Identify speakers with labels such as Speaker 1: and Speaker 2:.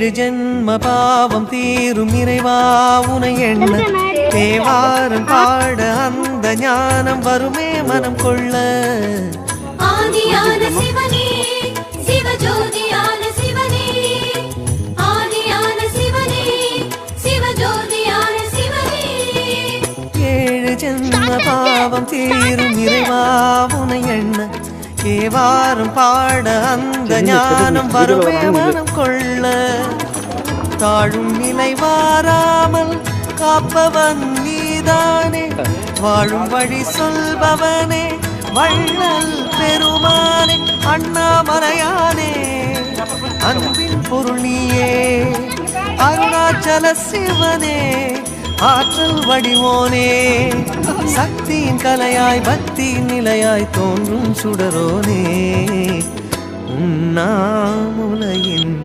Speaker 1: ஏழு ஜென்ம பாவம் தீரும் இறைவா உனை எண்ண தேவாரம் பாட அந்த ஞானம் வருமே மனம் கொள்ள.
Speaker 2: ஆதியான சிவனே சிவஜோதியான சிவனே ஆதியான சிவனே சிவஜோதியான சிவனே.
Speaker 1: ஏழு ஜென்ம பாவம் தீரும் இறைவா உனை எண்ண தேவாரம் பாட அந்த ஞானம் வருமே மனம் கொள்ள. தாழும் நிலை வாராமல் காப்பவன் நீதானே, வாழும் வழி சொல்பவனே வள்ளல் பெருமானே. அண்ணாமலையானே அன்பின் பொருள் நீயே, அருணாச்சல சிவனே ஆற்றல் வடிவோனே. சக்தியின் கலையாய் பக்தியின் நிலையாய் தோன்றும் சுடரோனே. உண்ணாமுலையின்